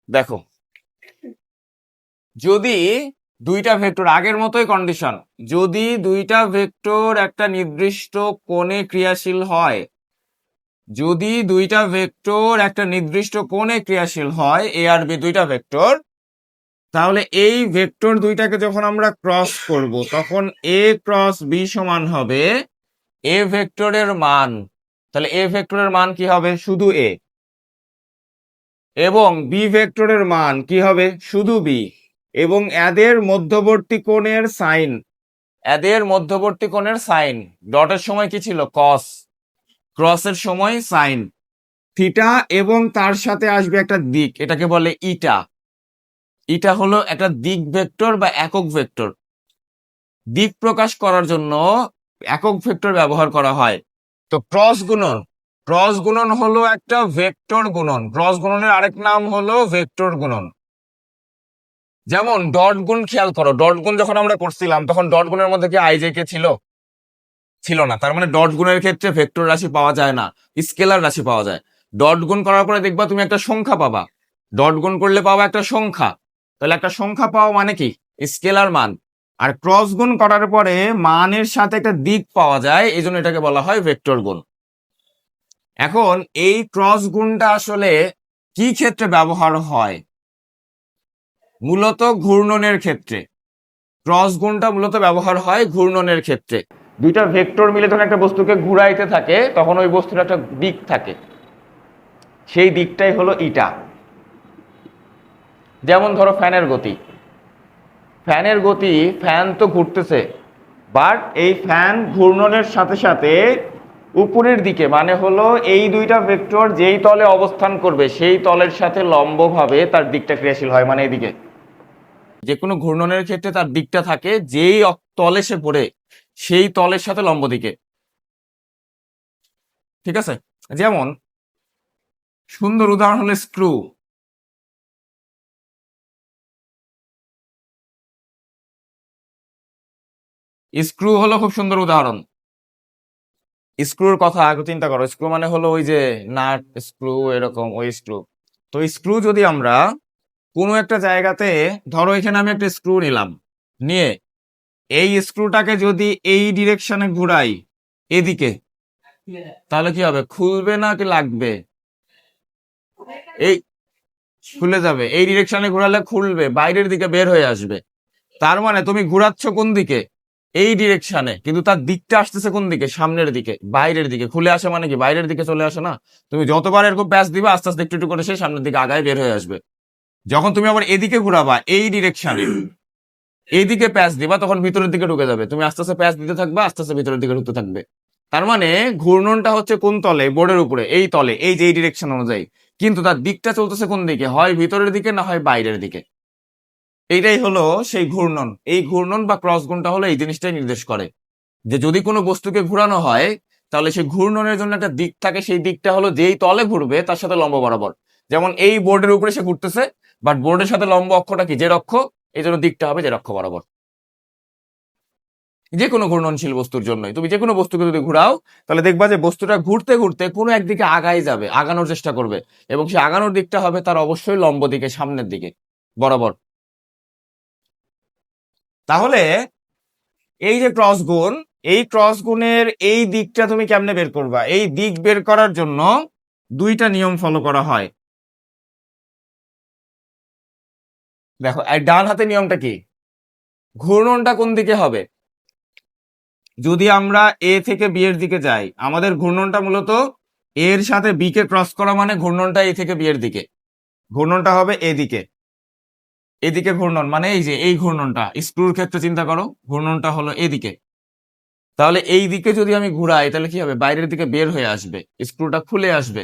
দেখো, যদি দুইটা ভেক্টর, আগের মতোই কন্ডিশন, যদি দুইটা ভেক্টর একটা নির্দিষ্ট কোণে ক্রিয়াশীল হয়, যদি দুইটা ভেক্টর একটা নির্দিষ্ট কোণে ক্রিয়াশীল হয়, এ আর বি দুইটা ভেক্টর, তাহলে এই ভেক্টর দুইটাকে যখন আমরা ক্রস করব তখন এ ক্রস বি সমান হবে এ ভেক্টরের মান। তাহলে এ ভেক্টরের মান কি হবে? শুধু এ। এবং বি ভেক্টরের মান কি হবে? শুধু বি। এবং এদের মধ্যবর্তী কোণের সাইন, এদের মধ্যবর্তী কোণের সাইন, ডটের সময় কি ছিল? কস, ক্রসের সময় সাইন থিটা, এবং তার সাথে আসবে একটা দিক, এটাকে বলে ইটা। ইটা হলো একটা দিক ভেক্টর বা একক ভেক্টর। দিক প্রকাশ করার জন্য একক ভেক্টর ব্যবহার করা হয়। তো ক্রস গুণন, ক্রস গুণন হলো একটা ভেক্টর গুণন। ক্রস গুণনের আরেক নাম হলো ভেক্টর গুণন। যেমন ডট গুণ, খেয়াল করো, ডট গুণ যখন আমরা করছিলাম তখন ডট গুণের মধ্যে কি আইজেকে ছিল? ছিল না। তার মানে ডট গুণের ক্ষেত্রে ভেক্টর রাশি পাওয়া যায় না, স্কেলার রাশি পাওয়া যায়। ডট গুণ করার পরে দেখবা তুমি একটা সংখ্যা পাবা। ডট গুণ করলে পাবা একটা সংখ্যা। তাহলে একটা সংখ্যা পাওয়া মানে কি? স্কেলার মান। আর ক্রস গুণ করার পরে মানের সাথে একটা দিক পাওয়া যায়, এই জন্য এটাকে বলা হয় ভেক্টর গুণ। এখন এই ক্রস গুণটা আসলে কি ক্ষেত্রে ব্যবহার হয়? মূলত ঘূর্ণনের ক্ষেত্রে। ক্রস গুণটা মূলত ব্যবহার হয় ঘূর্ণনের ক্ষেত্রে। দুইটা ভেক্টর মিলে যখন একটা বস্তুকে ঘুরাইতে থাকে তখন ওই বস্তুর একটা দিক থাকে, সেই দিকটাই হলো ইটা। যেমন ধরো ফ্যানের গতি, ফ্যানের গতি, ফ্যান তো ঘুরতেছে, বাট এই ফ্যান ঘূর্ণনের সাথে সাথে উপরের দিকে, মানে হলো এই দুইটা ভেক্টর যেই তলে অবস্থান করবে সেই তলের সাথে লম্বভাবে তার দিকটা ক্রিয়াশীল হয়, মানে এইদিকে। যে কোনো ঘূর্ণনের ক্ষেত্রে তার দিকটা থাকে যেই তলে সে পড়ে সেই তলের সাথে লম্ব দিকে। ঠিক আছে? যেমন সুন্দর উদাহরণ হলো স্ক্রু। স্ক্রু হলো খুব সুন্দর উদাহরণ। স্ক্রুর কথা আগে চিন্তা করো। স্ক্রু মানে হলো ওই যে নাট স্ক্রু, এরকম ওই স্ক্রু। তো স্ক্রু যদি আমরা কোনো একটা জায়গাতে, ধরো এখানে আমি একটা স্ক্রু নিলাম, নিয়ে এই স্ক্রুটাকে যদি এই ডিরেকশনে ঘুরাই এদিকে, তাহলে কি হবে? খুলবে না কি লাগবে? এই খুলে যাবে। এই ডিরেকশনে ঘোরালে খুলবে, বাইরের দিকে বের হয়ে আসবে। তার মানে তুমি ঘুরাচ্ছ কোন দিকে? এই ডিরেকশনে, কিন্তু তার দিকটা আসতেছে কোন দিকে? সামনের দিকে, বাইরের দিকে। খুলে আসে মানে কি? বাইরের দিকে চলে আসে না? তুমি যতবার এরকম প্যাচ দিবা আস্তে আস্তে একটু একটু করে সে সামনের দিকে আগায় বের হয়ে আসবে। যখন তুমি আবার এদিকে ঘুরাবা এই ডিরেকশনে, এইদিকে প্যাচ দিবা, তখন ভিতরের দিকে ঢুকে যাবে। তুমি আস্তে আস্তে প্যাচ দিতে থাকবা, আস্তে আস্তে ভিতরের দিকে ঢুকতে থাকবে। তার মানে ঘূর্ণনটা হচ্ছে কোন তলে? বোর্ডের উপরে, এই তলে, এই যে এই ডিরেকশন অনুযায়ী। কিন্তু তার দিকটা চলতেছে কোন দিকে? হয় ভিতরের দিকে, না হয় বাইরের দিকে। এইটাই হলো সেই ঘূর্ণন। এই ঘূর্ণন বা ক্রস গুণটা হলো এই জিনিসটাই নির্দেশ করে যে যদি কোনো বস্তুকে ঘুরানো হয় তাহলে সেই ঘূর্ণনের জন্য একটা দিক থাকে, সেই দিকটা হলো যেই তলে ঘুরবে তার সাথে লম্ব বরাবর। যেমন এই বোর্ডের উপরে সে ঘুরতেছে, বাট বোর্ডের সাথে লম্ব অক্ষটা কি? জেড অক্ষ। এই জন্য দিকটা হবে জেড অক্ষ বরাবর। যে কোনো ঘূর্ণনশীল বস্তুর জন্যই তুমি যে কোনো বস্তুকে যদি ঘুরাও তাহলে দেখবা যে বস্তুটা ঘুরতে ঘুরতে কোনো একদিকে আগাই যাবে, আগানোর চেষ্টা করবে, এবং সে আগানোর দিকটা হবে তার অবশ্যই লম্ব দিকে, সামনের দিকে বরাবর। তাহলে এই যে ক্রস গুণ, এই ক্রস গুণের এই দিকটা তুমি কেমনে বের করবা? এই দিক বের করার জন্য দুইটা নিয়ম ফলো করা হয়। দেখো, এই ডান হাতে নিয়মটা কি? ঘূর্ণনটা কোন দিকে হবে? যদি আমরা এ থেকে বি এর দিকে যাই, আমাদের ঘূর্ণনটা মূলত এর সাথে বি কে ক্রস করা, মানে ঘূর্ণনটা এ থেকে বি এর দিকে। ঘূর্ণনটা হবে এদিকে। এদিকে ঘূর্ণন মানে এই যে এই ঘূর্ণনটা, স্ক্রুর ক্ষেত্রে চিন্তা করো, ঘূর্ণনটা হলো এদিকে। তাহলে এই দিকে যদি আমি ঘুরাই তাহলে কি হবে? বাইরের দিকে বের হয়ে আসবে, স্ক্রুটা খুলে আসবে।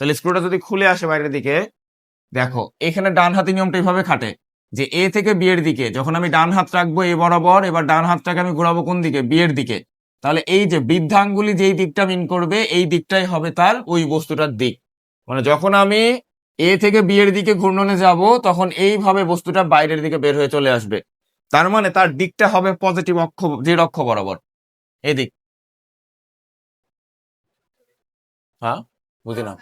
তাহলে স্ক্রুটা যদি খুলে আসে বাইরের দিকে, দেখো এখানে ডান হাতি নিয়মটা এইভাবে খাটে যে এ থেকে বি এর দিকে যখন আমি ডান হাত রাখবো এ বরাবর, এবার ডান হাতটাকে আমি ঘুরাবো কোন দিকে? বি এর দিকে। তাহলে এই যে বৃদ্ধাঙ্গুলি যেই দিকটা মিন করবে এই দিকটাই হবে তার ওই বস্তুটার দিক। মানে যখন আমি এ থেকে বি এর দিকে ঘূর্ণনে যাব তখন এইভাবে বস্তুটা বাইরের দিকে বের হয়ে চলে আসবে। তার মানে তার দিকটা হবে পজিটিভ অক্ষ, জেড অক্ষ বরাবর, এদিক। হ্যাঁ, বুঝি না।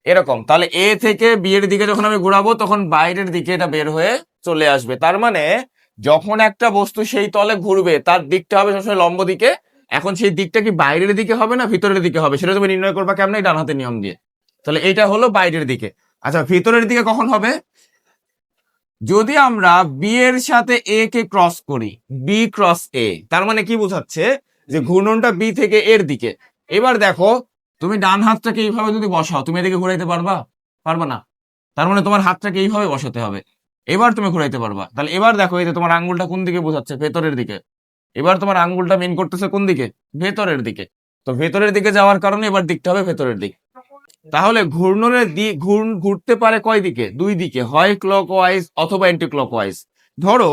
এরকম। তাহলে এ থেকে বি এর দিকে যখন আমি ঘোরাবো তখন বাইরের দিকে এটা বের হয়ে চলে আসবে। তার মানে যখন একটা বস্তু সেই তলে ঘুরবে তার দিকটা হবে সবসময় লম্ব দিকে। এখন সেই দিকটা কি বাইরের দিকে হবে না ভিতরের দিকে হবে সেটা তুমি নির্ণয় করবা কেমন? ডান হাতের নিয়ম দিয়ে। তাহলে এটা হলো বাইরের দিকে। আচ্ছা, ভিতরের দিকে কখন হবে? যদি আমরা বি এর সাথে এ কে ক্রস করি, বি ক্রস এ, তার মানে কি বোঝাচ্ছে যে ঘূর্ণনটা বি থেকে এর দিকে। এবার দেখো, তুমি ডান হাতটাকে এইভাবে যদি বসাও তুমি এদিকে ঘুরাইতে পারবা? পারবা না। তার মানে তোমার হাতটাকে এইভাবে বসাতে হবে, এবার তুমি ঘুরাইতে পারবা। তাহলে এবার দেখো এই যে তোমার আঙ্গুলটা কোন দিকে বোঝাচ্ছে? ভেতরের দিকে। এবার তোমার আঙ্গুলটা মেন করতেছে কোন দিকে? ভেতরের দিকে। তো ভেতরের দিকে যাওয়ার কারণে এবার দিকটা হবে ভেতরের দিক। তাহলে ঘূর্ণনের দিক ঘুরতে পারে কয় দিকে? দুই দিকে, হয় ক্লকওয়াইজ অথবা অ্যান্টি ক্লকওয়াইজ। ধরো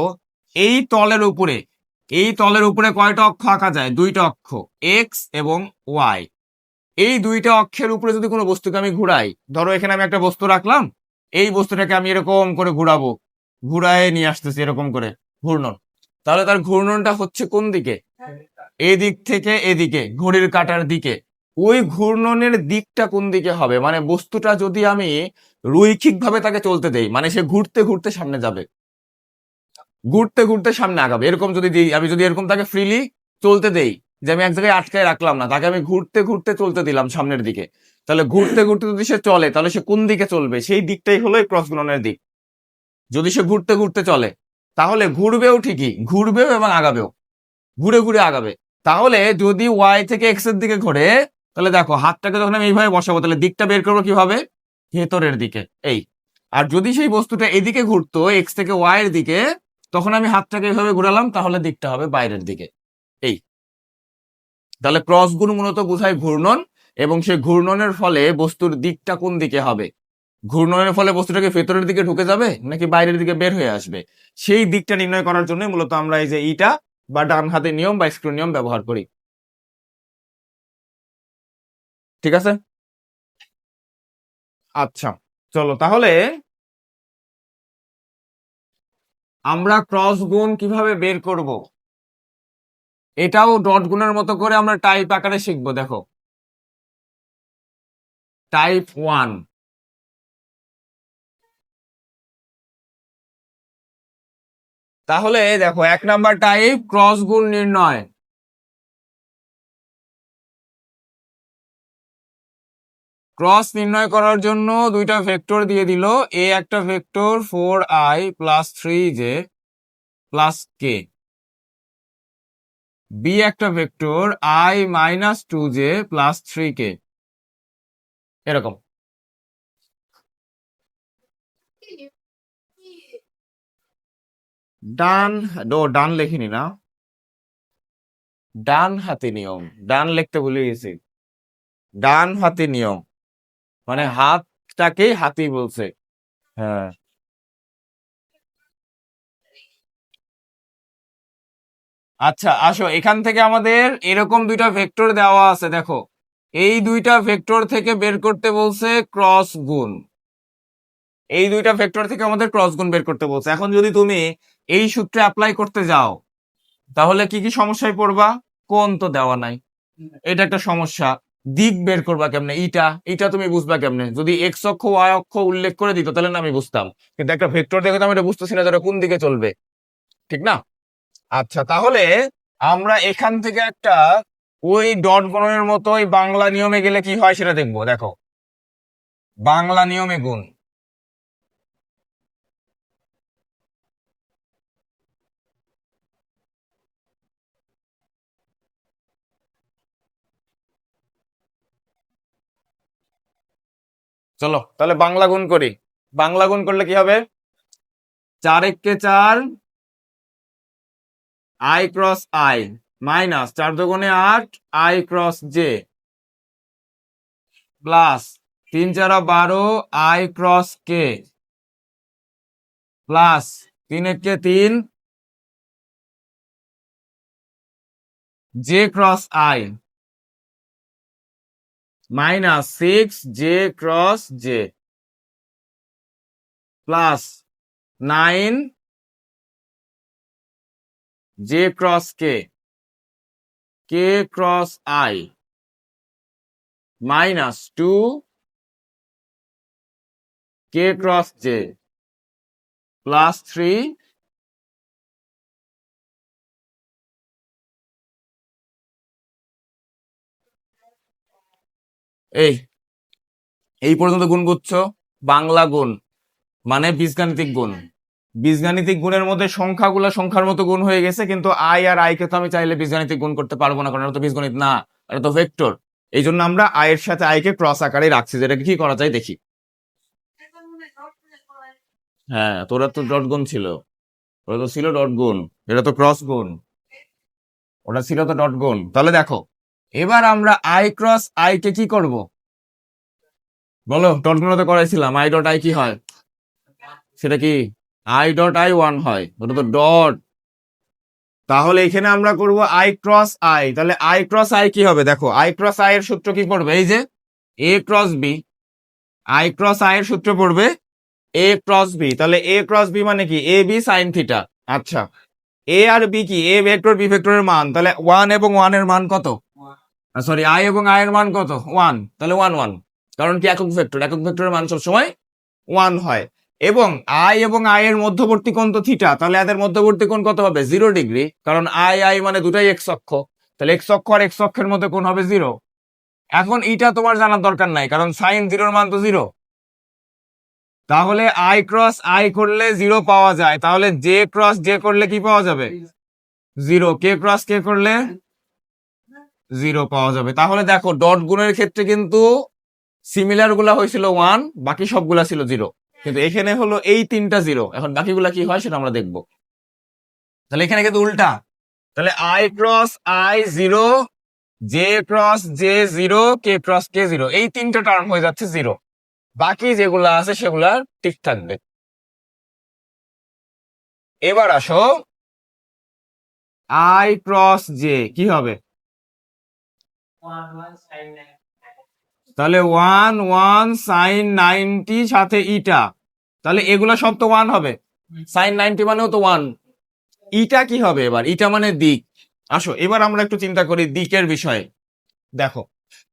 এই তলের উপরে, এই তলের উপরে কয়টা অক্ষ আঁকা যায়? দুইটা অক্ষ, এক্স এবং ওয়াই। এই দুইটা অক্ষের উপরে যদি কোনো বস্তুকে আমি ঘুরাই, ধরো এখানে আমি একটা বস্তু রাখলাম, এই বস্তুটাকে আমি এরকম করে ঘুরাবো, ঘুরায় নিয়ে আসতেছি এরকম করে, ঘূর্ণন। তাহলে তার ঘূর্ণনটা হচ্ছে কোন দিকে? এদিক থেকে এদিকে, ঘড়ির কাঁটার দিকে। ওই ঘূর্ণনের দিকটা কোন দিকে হবে? মানে বস্তুটা যদি আমি রৈখিক ভাবে তাকে চলতে দেই, মানে সে ঘুরতে ঘুরতে সামনে যাবে, ঘুরতে ঘুরতে সামনে আগাবে। এরকম যদি দিই, আমি যদি এরকম তাকে ফ্রিলি চলতে দেই, যে আমি এক জায়গায় আটকায় রাখলাম না, তাকে আমি ঘুরতে ঘুরতে চলতে দিলাম সামনের দিকে, তাহলে ঘুরতে ঘুরতে যদি সে চলে তাহলে সে কোন দিকে চলবে? সেই দিকটাই হলো এই ক্রস গুণনের দিক। যদি সে ঘুরতে ঘুরতে চলে তাহলে ঘুরবেও, ঠিকই ঘুরবেও এবং আগাবেও, ঘুরে ঘুরে আগাবে। তাহলে যদি ওয়াই থেকে এক্স এর দিকে ঘোরে, তাহলে দেখো হাতটাকে যখন আমি এইভাবে বসাবো তাহলে দিকটা বের করবো কিভাবে? ভেতরের দিকে, এই। আর যদি সেই বস্তুটা এদিকে ঘুরতো এক্স থেকে ওয়াই এর দিকে, তখন আমি হাতটাকে এইভাবে ঘুরালাম, তাহলে দিকটা হবে বাইরের দিকে, এই। তাহলে ক্রস গুণ মূলত বোঝায় ঘূর্ণন, এবং সেই ঘূর্ণনের ফলে বস্তুর দিকটা কোন দিকে হবে? ঘূর্ণনের ফলে বস্তুটাকে ভেতরের দিকে ঢুকে যাবে নাকি বাইরের দিকে বের হয়ে আসবে, সেই দিকটা নির্ণয় করার জন্য মূলত আমরা এই যে ইটা বা ডান হাতের নিয়ম বা স্ক্রু নিয়ম ব্যবহার করি। ঠিক আছে? আচ্ছা, চলো তাহলে আমরা ক্রস গুণ কিভাবে বের করব এটাও ডট গুণের মতো করে আমরা টাইপ আকারে শিখবো। দেখো, টাইপ 1। তাহলে দেখো 1 নাম্বার টাইপ ক্রস গুণ নির্ণয়। ক্রস নির্ণয় করার জন্য দুইটা ভেক্টর দিয়ে দিল, এ একটা vector 4i plus 3j plus k, B একটা vector i minus 2j plus 3k, এরকম। ডান, ডান লেখিনি না, ডান হাতে নিয়ম, ডান লিখতে ভুলে গেছি। ডান হাতে নিয়ম মানে হাতটাকে হাতি বলছে। হ্যাঁ, আচ্ছা আসো, এখান থেকে আমাদের এরকম দুইটা ভেক্টর দেওয়া আছে, দেখো এই দুইটা ভেক্টর থেকে বের করতে বলছে ক্রস গুণ। এই দুইটা ভেক্টর থেকে আমাদের ক্রস গুণ বের করতে বলছে। এখন যদি তুমি এই সূত্রে অ্যাপ্লাই করতে যাও তাহলে কি কি সমস্যায় পড়বা? কোণ তো দেওয়া নাই, এটা একটা সমস্যা। দিক বের করবা কেমনে? এটা এটা তুমি বুঝবা কেমনে? যদি এক্স অক্ষ ওয়াই অক্ষ উল্লেখ করে দিত তাহলে না আমি বুঝতাম, কিন্তু একটা ভেক্টর দেখে তো আমি এটা বুঝতেছি না যারা কোন দিকে চলবে, ঠিক না? আচ্ছা, তাহলে আমরা এখান থেকে একটা ওই ডট গুণনের মতো ওই বাংলা নিয়মে গেলে কি হয় সেটা দেখবো। দেখো, বাংলা নিয়মে গুণ। চলো তাহলে বাংলা গুণ করি। বাংলা গুণ করলে কি হবে? 4 × 4 i cross i minus 4 × 8 i cross j plus 3 × 4 = 12 i cross k plus 3 × 3 j cross i minus 6 j cross j plus 9 j cross k, k cross i minus 2 K cross J plus 3 এই এই পর্যন্ত গুণ বুঝছো? বাংলা গুণ মানে বীজগাণিতিক গুণ। বীজগাণিতিক গুণের মধ্যে সংখ্যাগুলো সংখ্যার মতো গুণ হয়ে গেছে, কিন্তু আই আর আই কে তো আমি চাইলে বীজগাণিতিক গুণ করতে পারবো না, কারণ এটা তো বীজগণিত না, এটা তো ভেক্টর। এই জন্য আমরা আই এর সাথে আই কে ক্রস আকারে রাখছি, যেটাকে কি করা যায় দেখি। হ্যাঁ, তোরা তো ডট গুণ ছিল, ওটা তো ছিল ডট গুণ, এটা তো ক্রস গুণ, ওটা ছিল তো ডট গুণ। তাহলে দেখো, এবার আমরা আই ক্রস আই কে কি করব বলো? ডট গুণ তো করাইছিলাম, আই ডট আই কি হয়? সেটা কি আই ডট আই 1 হয়, ওটা তো ডট। তাহলে এখানে আমরা করব আই ক্রস আই। তাহলে আই ক্রস আই কি হবে দেখো, আই ক্রস আই এর সূত্র কি পড়বে? এই যে A cross B. I cross I এর সূত্র পড়বে এ ক্রস বি। তাহলে এ ক্রস বি মানে কি? A B sine theta. আচ্ছা, এ আর বি কি? এ ভেক্টর বি ভেক্টরের মান। তাহলে 1 এবং 1 এর মান কত? সরি, আই এবং আই এর মান কত? 1। তাহলে 1 1, কারণ কি একক ভেক্টর, একক ভেক্টরের মান সবসময় 1 হয়। এবং আই এবং আই এর মধ্যবর্তী কোণ তো থিটা, তাহলে এদের মধ্যবর্তী কোণ কত হবে? 0 ডিগ্রি, কারণ আই আই মানে দুটাই এক্স অক্ষ। তাহলে এক্স অক্ষ আর এক্স অক্ষের মধ্যে কোণ হবে 0। এখন এটা তোমার জানার দরকার নাই, কারণ সাইন 0 এর মান তো 0। তাহলে আই ক্রস আই করলে 0 পাওয়া যায়, তাহলে জে ক্রস জে করলে কি পাওয়া যাবে? 0। কে ক্রস কে করলে 0 পাওয়া যাবে। তাহলে দেখো, ডট গুণের ক্ষেত্রে কিন্তু সিমিলার গুলা হয়েছিল 1, বাকি সবগুলা ছিল 0, কিন্তু এখানে হলো এই 3টা 0। এখন বাকিগুলা কি হয় সেটা আমরা দেখবো। তাহলে এখানে কিন্তু উল্টা। তাহলে I cross I 0, J cross J 0, K cross কে 0, এই 3টা টার্ম হয়ে যাচ্ছে 0। বাকি যেগুলা আছে সেগুলা ঠিক থাকবে। এবার আসো, আই ক্রস জে কি হবে? তাহলে 1 1 সাইন 90 সাথে ইটা, তাহলে এগুলা সব তো 1 হবে। সাইন 90 মানেও তো 1। ইটা কি হবে এবার? ইটা মানে দিক। আসো এবার আমরা একটু চিন্তা করি দিকের বিষয়ে। দেখো,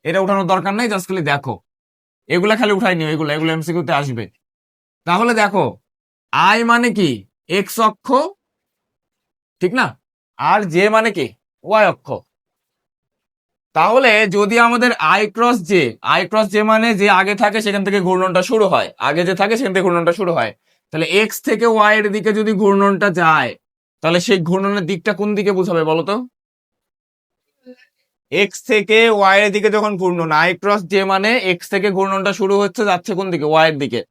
এটা উঠানোর দরকার নাই, জাস্ট খালি দেখো, এগুলা খালি উঠাই নিও, এগুলা এগুলো এমসিকিউতে আসবে। তাহলে দেখো, আই মানে কি? এক্স অক্ষ, ঠিক না? আর জে মানে কি? ওয়াই অক্ষ। তাহলে যদি আমাদের আই ক্রস জে মানে যে আগে থাকে সেখান থেকে ঘূর্ণনটা শুরু হয়, আগে যে থাকে সেখান থেকে ঘূর্ণনটা শুরু হয়। তাহলে এক্স থেকে ওয়াই এর দিকে যদি ঘূর্ণনটা যায়, তাহলে সেই ঘূর্ণনের দিকটা কোন দিকে বোঝাবে বলো তো? এক্স থেকে ওয়াই এর দিকে যখন ঘূর্ণন, আই ক্রস জে মানে এক্স থেকে ঘূর্ণনটা শুরু হচ্ছে, যাচ্ছে কোন দিকে? ওয়াই এর দিকে।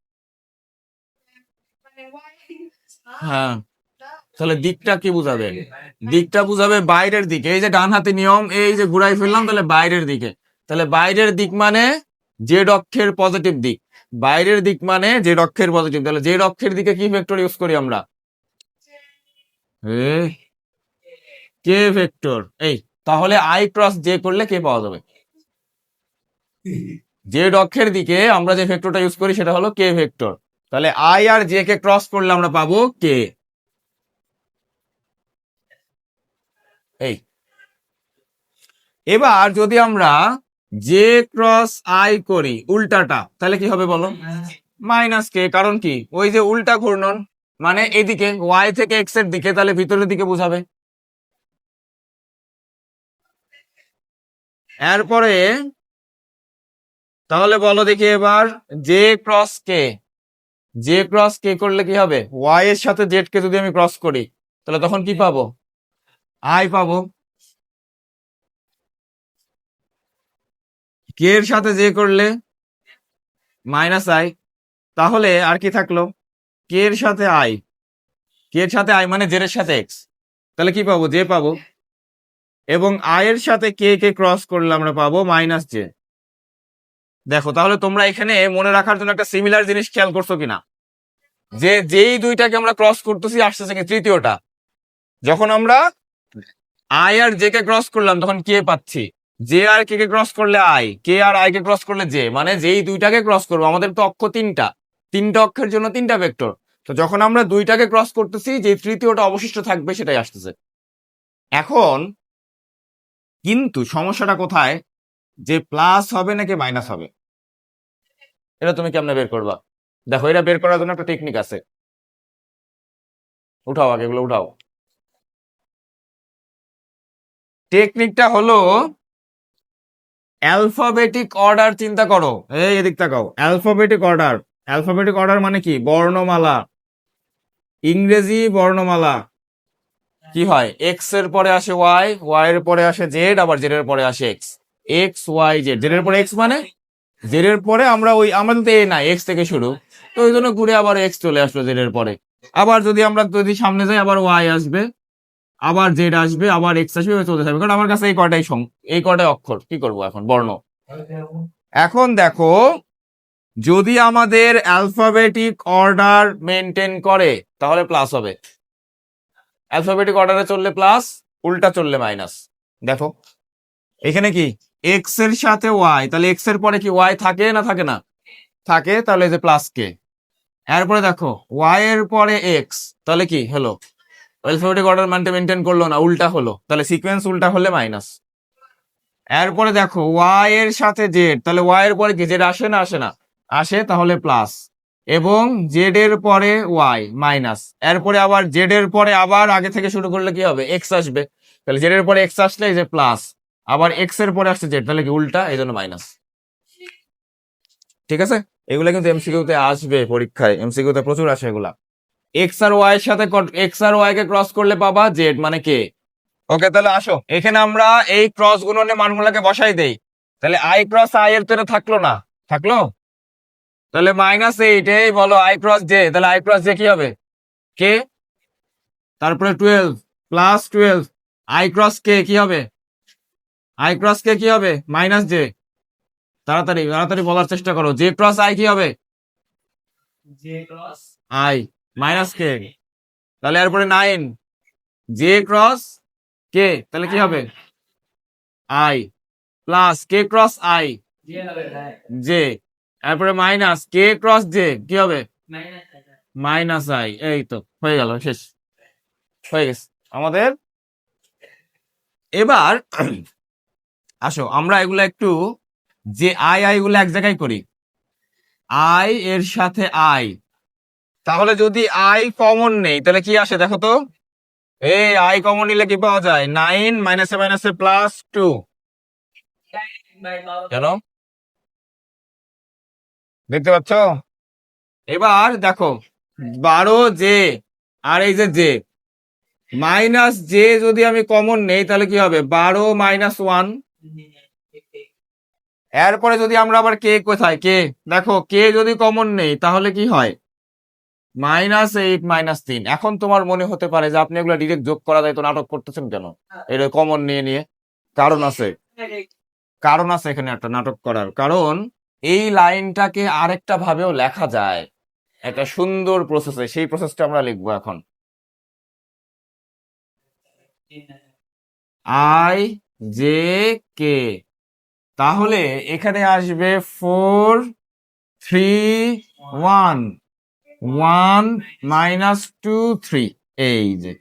হ্যাঁ, তাহলে দিকটা কি বুঝাবে? দিকটা বুঝাবে বাইরের দিকে। এই যে ডান হাতে নিয়ম, এই যে ঘুরাই ফেললাম, তাহলে বাইরের দিকে। তাহলে বাইরের দিক মানে জেড অক্ষের পজিটিভ দিক। বাইরের দিক মানে জেড অক্ষের পজিটিভ। তাহলে জেড অক্ষের দিকে কি ভেক্টর ইউজ করি আমরা? কে ভেক্টর। এই, তাহলে আই ক্রস জে করলে কে পাওয়া যাবে? জেড অক্ষের দিকে আমরা যে ভেক্টরটা ইউজ করি সেটা হলো কে ভেক্টর। তাহলে আই আর জে কে ক্রস করলে আমরা পাবো কে। এই, এবার যদি আমরা জে ক্রস আই করি উল্টাটা, তাহলে কি হবে বলো? মাইনাস কে। কারণ কি? ওই যে উল্টা ঘূর্ণন, মানে এদিকে ওয়াই থেকে এক্স এর দিকে, তাহলে ভিতরের দিকে বোঝাবে। এরপরে তাহলে বলো দেখি এবার, জে ক্রস কে, জে ক্রস কে করলে কি হবে? ওয়াই এর সাথে জেড কে যদি আমি ক্রস করি, তাহলে তখন কি পাবো? আই পাবো। কে এর সাথে জে করলে মাইনাস আই। তাহলে আর কি থাকলো? কে এর সাথে আই, কে এর সাথে আই মানে জেড এর সাথে এক্স, তাহলে কি পাবো? জে পাবো। এবং আই এর সাথে কে কে ক্রস করলে আমরা পাবো মাইনাস জে। দেখো, তাহলে তোমরা এখানে মনে রাখার জন্য একটা সিমিলার জিনিস খেয়াল করছো কিনা, যে যেই দুইটাকে আমরা ক্রস করতেছি আসতেছে কি তৃতীয়টা। যখন আমরা আই আর জে কে ক্রস করলাম তখন কে পাচ্ছি? জে আর কে কে ক্রস করলে আই, কে আর আই কে ক্রস করলে জে, মানে যেই দুইটাকে ক্রস করবো, আমাদের তো অক্ষ তিনটা, তিনটা অক্ষের জন্য তিনটা ভেক্টর। তো যখন আমরা দুইটাকে ক্রস করতেছি, যে তৃতীয়টা অবশিষ্ট থাকবে সেটাই আসতেছে। এখন কিন্তু সমস্যাটা কোথায়, যে প্লাস হবে নাকি মাইনাস হবে, এটা তুমি কেমনে বের করবা? দেখো এটা বের করার জন্য একটা টেকনিক আছে, উঠাও আগে এগুলো উঠাও। টেকনিকটা হলো অ্যালফাবেটিক অর্ডার। চিন্তা করো, এই এদিক তাকাও, অ্যালফাবেটিক অর্ডার। অ্যালফাবেটিক অর্ডার মানে কি? বর্ণমালা, ইংরেজি বর্ণমালা। কি হয়? এক্স এর পরে আসে ওয়াই, ওয়াই এর পরে আসে জেড, আবার জেড এর পরে আসে x. X y z, z এর পরে এক্স মানে জেড এর পরে আমরা ওই আমাদের তো এ নাই, এক্স থেকে শুরু, তো ওই জন্য ঘুরে আবার এক্স চলে আসলো জেড এর পরে। আবার যদি আমরা যদি সামনে যাই আবার ওয়াই আসবে, আবার জেড আসবে, আবার এক্স আসবে, চলতে থাকবে। কারণ আমার কাছে এই কয়টাই এই কয়টাই অক্ষর, কি করব এখন? বর্ণ। এখন দেখো, যদি আমাদের অ্যালফাবেটিক অর্ডার মেনটেন করে তাহলে প্লাস হবে। অ্যালফাবেটিক অর্ডারে চললে প্লাস, উল্টা চললে মাইনাস। দেখো এখানে কি এক্স এর সাথে ওয়াই, তাহলে এক্স এর পরে কি ওয়াই থাকে না থাকে না? থাকে, তাহলে এই যে প্লাস কে। এরপরে দেখো ওয়াই এর পরে এক্স, তাহলে কি হলো? অ্যালফাবেটিক অর্ডার মানটা মেনটেন করলো না, উল্টা হলো, তাহলে সিকোয়েন্স উল্টা হলে মাইনাস। এরপরে দেখো ওয়াই এর সাথে জেড, তাহলে ওয়াই এর পরে কি জেড আসে না আসে না? আসে, তাহলে প্লাস। এবং জেড এর পরে ওয়াই মাইনাস। এরপরে আবার জেড এর পরে আবার আগে থেকে শুরু করলে কি হবে? এক্স আসবে, তাহলে জেড এর পরে এক্স আসলে এই যে প্লাস, আবার এক্স এর পরে আসছে জেড, তাহলে কি উল্টা, এই জন্য মাইনাস। ঠিক আছে, এগুলা কিন্তু এমসিকিউ তে আসবে পরীক্ষায়, এমসিকিউ তে প্রচুর আসে এগুলা। এক্স আর ওয়াই এর সাথে এক্স আর ওয়াই কে ক্রস করলে পাবা জেড মানে কে। ওকে, তাহলে আসো এখানে আমরা এই ক্রস গুণনের মানগুলোকে বসাই দেই। তাহলে আই ক্রস আই এর তো এটা থাকলো না, থাকলো, তাহলে -8, এই বলো আই ক্রস জে, তাহলে আই ক্রস জে কি হবে? কে, তারপরে 12 প্লাস 12, আই ক্রস কে কি হবে? আই ক্রস কে কি হবে? -জে। তাড়াতাড়ি তাড়াতাড়ি বলার চেষ্টা করো, জে ক্রস আই কি হবে? আই মাইনাস কে, তাহলে এরপরে 9, জে ক্রস কে, তাহলে কি হবে? I plus K cross I J, এরপরে মাইনাস কে ক্রস জে কি হবে? Minus I. এই তো হয়ে গেল, শেষ হয়ে গেছে আমাদের। এবার আসো আমরা এগুলা একটু, যে আই আই গুলো এক জায়গায় করি, আই এর সাথে আই, তাহলে যদি আই কমন নেই তাহলে কি আসে দেখো তো? এই আই কমন নিলে কি পাওয়া যায়? 9 মাইনাসে মাইনাসে +2। কেন? দেখতে পাচ্ছ? এবার দেখো 12 জে আর এই যে জে, মাইনাস জে যদি আমি কমন নেই তাহলে কি হবে? 12 -1। এরপরে যদি আমরা আবার কে কোথায়? কে, দেখো কে যদি কমন নেই তাহলে কি হয়? -8 -3। এখন তোমার মনে হতে পারে যে আপনি এগুলো ডিরেক্ট যোগ করা যায়, তো নাটক করতেছেন কেন? এটা কমন নিয়ে নিয়ে কারণ আছে, কারণ আছে এখানে একটা নাটক করার কারণ। এই লাইনটাকে আরেকটা ভাবেও লেখা যায়, একটা সুন্দর প্রসেসে, সেই প্রসেসটা আমরা লিখবো এখন। আই জে কে, তাহলে এখানে আসবে 4 3 1, 1 -2 3, এই যে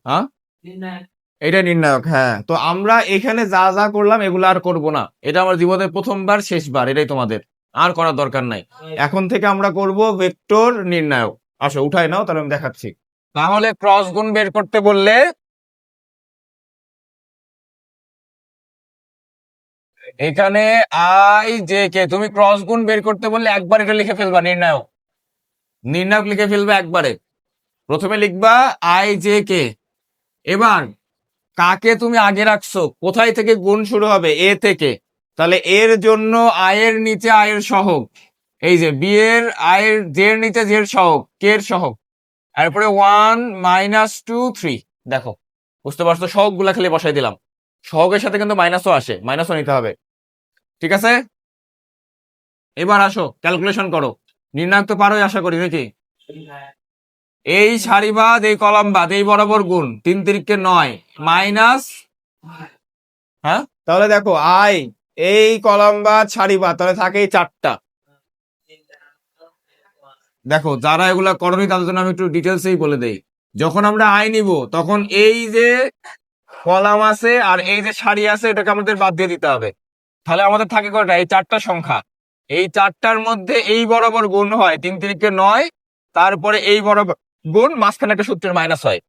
হ্যাঁ এটা নির্ণায়ক। হ্যাঁ, তো আমরা এখানে যা যা করলাম এগুলো আর করব না, এটা আমার জীবনের প্রথমবার শেষবার, এটাই তোমাদের আর করার দরকার নাই। এখন থেকে আমরা করব ভেক্টর নির্ণায়ক। আসো উঠাই নাও, তাহলে আমি দেখাচ্ছি। তাহলে ক্রস গুণ বের করতে বললে এখানে আই জে কে, তুমি ক্রস গুণ বের করতে বললে একবার এটা লিখে ফেলবা, নির্ণায়ক, নির্ণায়ক লিখে ফেলবে একবারে। প্রথমে লিখবা আই জে কে। এবার কাকে তুমি আগে রাখছো? কোথায় থেকে গুণ শুরু হবে? এ থেকে, তাহলে এর জন্য আয়ের নিচে আয়ের সহগ, এই যে বি এর আয়ের, জে এর নিচে জে এর সহগ, কে এর সহগ, তারপরে 1 -2 3। দেখো বুঝতে পারছো? সহগ গুলা খালি বসাই দিলাম, সহগের সাথে কিন্তু মাইনাসও আসে, মাইনাসও নিতে হবে। ঠিক আছে, এবার আসো ক্যালকুলেশন করো। নির্ণায়ক তো পারোই আশা করি নাকি? এই সারিবাদ, এই কলামবাদ, এই বরাবর গুণ, 3 3 9 মাইনাস, হ্যাঁ তাহলে দেখো আই, এই কলামবাদ সারিবাদ, তাহলে থাকে এই 4টা। দেখো যারা এগুলা করনি তাদের জন্য আমি একটু ডিটেলসেই বলে দেই। যখন আমরা আই নিব তখন এই যে কলাম আছে আর এই যে সারি আছে এটাকে আমাদের বাদ দিয়ে দিতে হবে। তাহলে আমাদের থাকে কয়টা? এই চারটা সংখ্যা। এই চারটার মধ্যে এই বরাবর গুণ হয় 3 3 9, তারপরে এই বরাবর গুণ, মাঝখানে একটা সূত্রের মাইনাস হয়।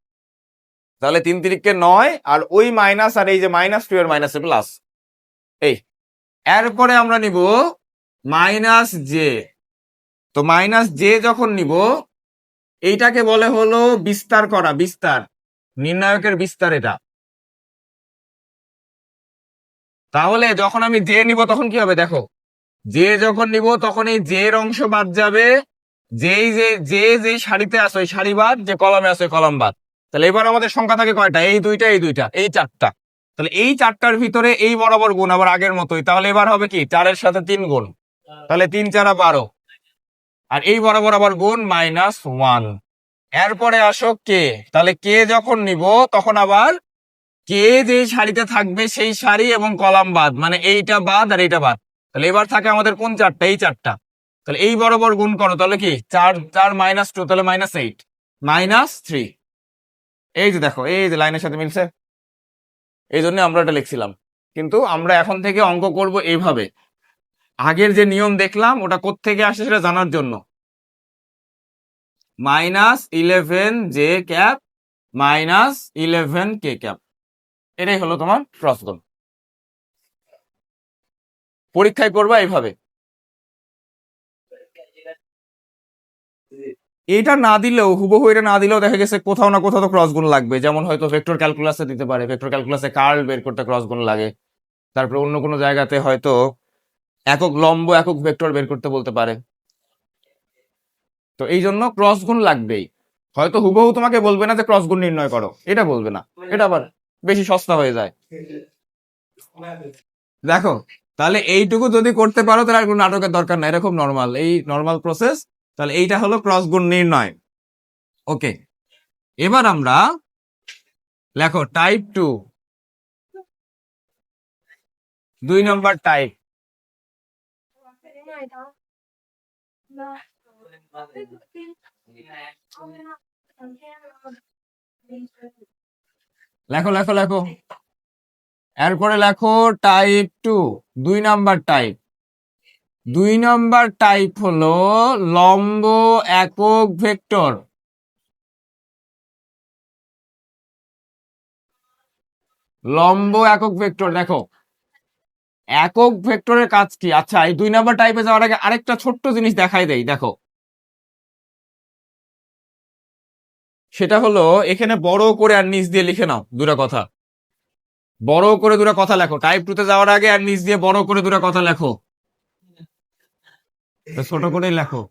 তাহলে 3 3 9 আর ওই মাইনাস আর এই যে -2 এর মাইনাসে প্লাস। এই এরপরে আমরা নিব মাইনাস জে। তো মাইনাস জে যখন নিব, এইটাকে বলে হলো বিস্তার করা, বিস্তার, নির্ণায়কের বিস্তার এটা। তাহলে যখন আমি জে নিব তখন কি হবে দেখো, জে যখন নিব তখন এই জে এর অংশ বাদ যাবে, যেই সারিতে আছে ওই সারি বাদ, যে কলামে আছে ওই কলাম বাদ। তাহলে এবার আমাদের সংখ্যা থাকে কয়টা? এই দুইটা, এই দুইটা, এই চারটা। তাহলে এই চারটার ভিতরে এই বরাবর গুণ আবার আগের মতোই। তাহলে এবার হবে কি 4 এর সাথে 3 গুণ, তাহলে 3 4 12, আর এই বরাবর আবার গুণ -1। এরপরে আসো কে। তাহলে কে যখন নিব তখন আবার কে যেই সারিতে থাকবে সেই সারি এবং কলাম বাদ, মানে এইটা বাদ আর এইটা বাদ। তাহলে এবার থাকে আমাদের কোন চারটা? এই চারটা। তাহলে এই বরাবর গুণ করো, তাহলে কি 4 4 -2, তাহলে -8 -3। এই যে দেখো, এই যে লাইনের সাথে মিলছে, এই জন্য আমরা এটা লিখছিলাম। কিন্তু আমরা এখন থেকে অঙ্ক করব এইভাবে, আগের যে নিয়ম দেখলাম ওটা কোত্থেকে আসে সেটা জানার জন্য। -11 জে ক্যাপ -11 কে ক্যাপ, এটাই হলো তোমার ক্রস গুণ। পরীক্ষায় করবা এইভাবে। এটা না দিলেও, হুবহু এটা না দিলেও দেখা গেছে কোথাও না কোথাও তো ক্রস গুণ লাগবে। যেমন হয়তো ভেক্টর ক্যালকুলাসে দিতে পারে, ভেক্টর ক্যালকুলাসে কার্ল বের করতে ক্রস গুণ লাগে। তারপরে অন্য কোনো জায়গাতে হয়তো একক লম্ব একক ভেক্টর বের করতে বলতে পারে। তো এই জন্য ক্রস গুণ লাগবেই। হয়তো হুবহু তোমাকে বলবে না যে ক্রস গুণ নির্ণয় করো, এটা বলবে না, এটা আবার বেশি সস্তা হয়ে যায়। দেখো, তাহলে এইটুকু যদি করতে পারো তাহলে আর কোনো নাটকের দরকার নাই, এরকম নর্মাল, এই নর্মাল প্রসেস। তাহলে এইটা হলো ক্রস গুণ নির্ণয়। ওকে, এবার আমরা লেখো টাইপ 2, 2 নম্বর টাইপ। লেখো লেখো লেখো, এরপরে লেখো টাইপ 2, 2 নাম্বার টাইপ। 2 নম্বর টাইপ হলো লম্ব একক ভেক্টর। লম্ব একক ভেক্টর, দেখো একক ভেক্টরের কাজ কি? আচ্ছা, এই 2 নম্বর টাইপে যাওয়ার আগে আরেকটা ছোট্ট জিনিস দেখাই দেই। দেখো, সেটা হলো এখানে বড় করে আর নিচ দিয়ে লিখে নাও দুটো কথা, বড় করে দুটো কথা লেখো। টাইপ 2 তে যাওয়ার আগে আর নিচ দিয়ে বড় করে দুটো কথা লেখো, ছোট করেই লেখো।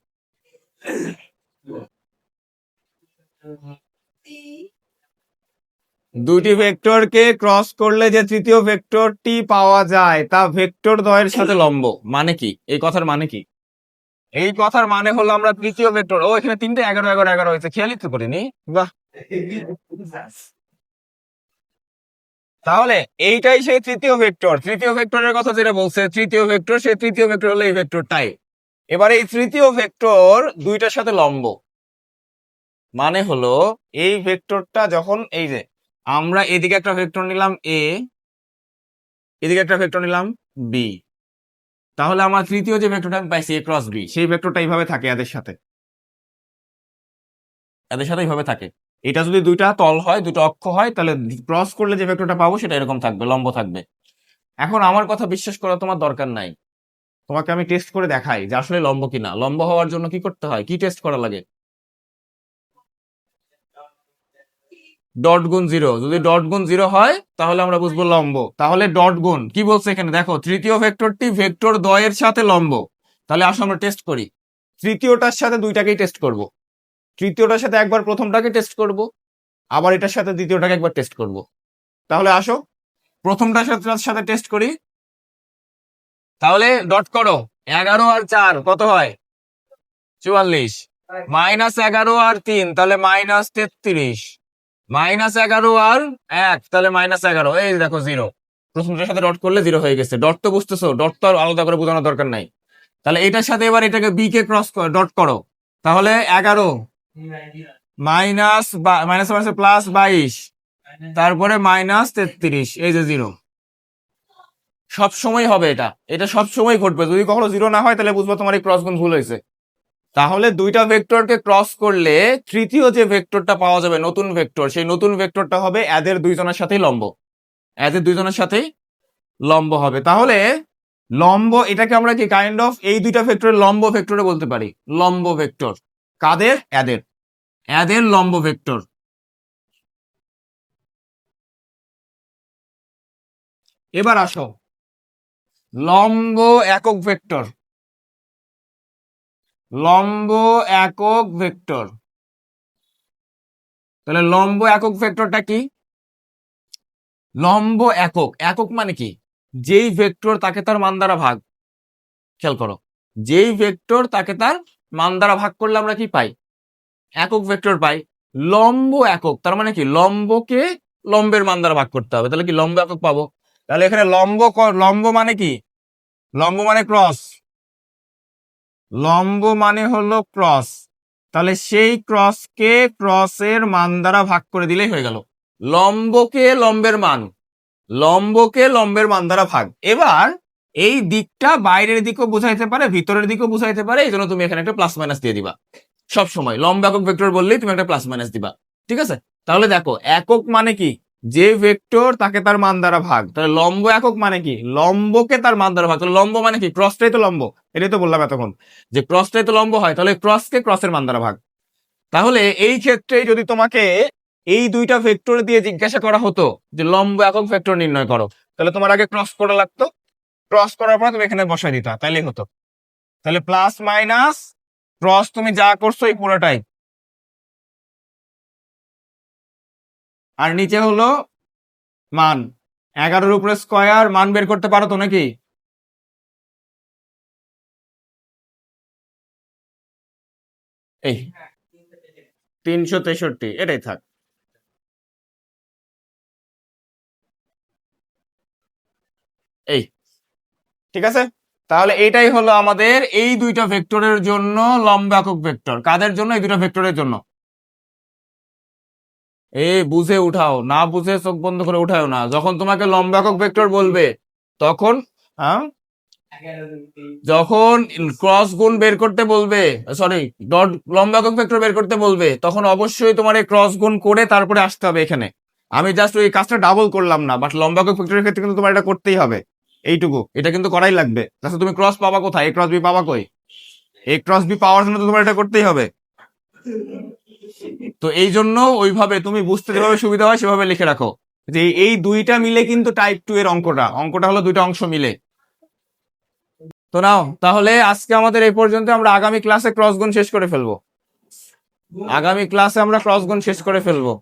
দুটি ভেক্টরকে ক্রস করলে যে তৃতীয় ভেক্টরটি পাওয়া যায় তা ভেক্টর দ্বয়ের সাথে লম্ব। মানে কি এই কথার মানে কি? এই কথার মানে হলো আমরা তৃতীয় ভেক্টর, ও এখানে 3টে 11 11 11 হয়েছে, খেয়ালই তো করিনি। বাহ, তাহলে এইটাই সেই তৃতীয় ভেক্টর। তৃতীয় ভেক্টরের কথা যেটা বলছে, তৃতীয় ভেক্টর, সেই তৃতীয় ভেক্টর হলো এই ভেক্টরটাই। এবার এই তৃতীয় ভেক্টর দুইটার সাথে লম্ব, মানে হলো এই ভেক্টরটা যখন, এই যে আমরা এদিকে একটা ভেক্টর নিলাম এ, এদিকে একটা ভেক্টর নিলাম বি, তাহলে আমার তৃতীয় যে ভেক্টরটা আমি পাইছি এ ক্রস বি, সেই ভেক্টরটা এইভাবে থাকে এদের সাথে, এদের সাথে এইভাবে থাকে। এটা যদি দুইটা তল হয়, দুটো অক্ষ হয়, তাহলে ক্রস করলে যে ভেক্টরটা পাবো সেটা এরকম থাকবে, লম্ব থাকবে। এখন আমার কথা বিশ্বাস করা তোমার দরকার নাই, তোমাকে আমি টেস্ট করে দেখাই যে আসলে লম্ব কিনা। লম্ব হওয়ার জন্য কি করতে হয়, কি টেস্ট করা লাগে? ডট গুণ 0, যদি ডট গুণ 0 হয় তাহলে আমরা বুঝবো লম্ব। তাহলে ডট গুণ কি বলছে এখানে দেখো, তৃতীয় ভেক্টরটি ভেক্টর দ্বয়ের সাথে লম্ব। তাহলে আসো আমরা টেস্ট করি, তৃতীয়টার সাথে দুইটাকেই টেস্ট করব। তৃতীয়টার সাথে একবার প্রথমটাকে টেস্ট করব, আবার এটার সাথে দ্বিতীয়টাকে একবার টেস্ট করব। তাহলে আসো প্রথমটার সাথে টেস্ট করি। তাহলে ডট করো, 11 আর 4 কত হয়? 44। -11 আর 3 তাহলে -33। -11 আর 1 তাহলে -11, এই দেখো 0। প্রথমটার সাথে ডট করলে 0 হয়ে গেছে। ডট তো বুঝতেছো, ডট তো আর আলাদা করে বোঝানোর দরকার নাই। তাহলে এটার সাথে এবার এটাকে বি কে ক্রস ডট করো, তাহলে 11 মাইনাস মাইনাস প্লাস 22, তারপরে -33, এই যে 0। সব সময় হবে, এটা সব সময় ঘটবে। যদি কখনো জিরো না হয় তাহলে বুঝবো তোমার এই ক্রস গুণ ভুল হয়েছে। তাহলে দুইটা ভেক্টরকে ক্রস করলে তৃতীয় যে ভেক্টরটা পাওয়া যাবে, নতুন ভেক্টর, সেই নতুন ভেক্টরটা হবে এদের দুইজনের সাথেই লম্ব, এদের দুইজনের সাথেই লম্ব হবে। তাহলে লম্ব এটাকে আমরা কি কাইন্ড অফ এই দুইটা ভেক্টরের লম্ব ভেক্টরে বলতে পারি, লম্ব ভেক্টর। কাদের? এদের, এদের লম্ব ভেক্টর। এবার আসো লম্ব একক ভেক্টর, লম্ব একক ভেক্টর। তাহলে লম্ব একক ভেক্টরটা কি? লম্ব একক, একক মানে কি? যেই ভেক্টর তাকে তার মান দ্বারা ভাগ, খেয়াল করো, যেই ভেক্টর তাকে তার মান দ্বারা ভাগ করলে আমরা কি পাই? একক ভেক্টর পাই। লম্ব একক তার মানে কি? লম্বকে লম্বের মান দ্বারা ভাগ করতে হবে, তাহলে কি লম্ব একক পাবো। তাহলে এখানে লম্ব মানে কি? লম্ব মানে ক্রস, লম্ব মানে হলো ক্রস। তাহলে সেই ক্রসকে ক্রসের মান দ্বারা ভাগ করে দিলেই হয়ে গেল। লম্বকে লম্বের মান, লম্বকে লম্বের মান দ্বারা ভাগ। এবার এই দিকটা বাইরের দিকও বুঝাইতে পারে, ভিতরের দিকও বুঝাইতে পারে, এই জন্য তুমি এখানে একটা প্লাস মাইনাস দিয়ে দিবা। সব সময় লম্ব একক ভেক্টর বললেই তুমি একটা প্লাস মাইনাস দিবা, ঠিক আছে? তাহলে দেখো একক মানে কি? যে ভেক্টর তাকে তার মান দ্বারা ভাগ। তাহলে লম্ব একক মানে কি? লম্বকে তার মান দ্বারা ভাগ। তাহলে লম্ব মানে কি? ক্রসটাই তো লম্ব, এটাই তো বললাম এতক্ষণ যে ক্রসটাই তো লম্ব হয়, তাহলে ক্রসকে ক্রসের মান দ্বারা ভাগ। তাহলে এই ক্ষেত্রে যদি তোমাকে এই দুইটা ভেক্টর দিয়ে জিজ্ঞাসা করা হতো যে লম্ব একক ভেক্টর নির্ণয় করো, তাহলে তোমার আগে ক্রস করা লাগতো, ক্রস করার পর তুমি এখানে বসাই দিতা, তাইলেই হতো। তাহলে প্লাস মাইনাস ক্রস তুমি যা করছো এই পুরোটাই, আর নিচে হলো মান। 11-এর উপরে স্কয়ার মান বের করতে পারো তো নাকি? এই 363, এটাই থাক। এই ঠিক আছে। তাহলে এইটাই হলো আমাদের এই দুইটা ভেক্টরের জন্য লম্ব একক ভেক্টর। কাদের জন্য? এই দুইটা ভেক্টরের জন্য। বুঝে উঠাও, না বুঝে চোখ বন্ধ করে উঠাও না। যখন তোমাকে লম্ব একক ভেক্টর বলবে তখন, হ্যাঁ, যখন ক্রস গুণ বের করতে বলবে, সরি ডট লম্ব একক ভেক্টর বের করতে বলবে, তখন অবশ্যই তোমার এই ক্রস গুণ করে তারপরে আসতে হবে এখানে। আমি জাস্ট ওই কাজটা ডাবল করলাম না, বাট লম্ব একক ভেক্টরের ক্ষেত্রে কিন্তু তোমার এটা করতেই হবে, এইটুকু এটা কিন্তু করাই লাগবে। তাছাড়া তুমি ক্রস পাবা কোথায়? এ ক্রস বি পাবা কই? এই ক্রস বি পাওয়ার জন্য তো তোমার এটা করতেই হবে। তো এই জন্য ওইভাবে তুমি বুঝতে যেভাবে সুবিধা হয় সেভাবে লিখে রাখো যে এই দুইটা মিলে কিন্তু টাইপ 2 এর অঙ্কটা হলো দুইটা অংশ মিলে। তো নাও তাহলে আজকে আমাদের এই পর্যন্ত, আমরা আগামী ক্লাসে ক্রস গুণ শেষ করে ফেলবো, আগামী ক্লাসে আমরা ক্রস গুণ শেষ করে ফেলবো।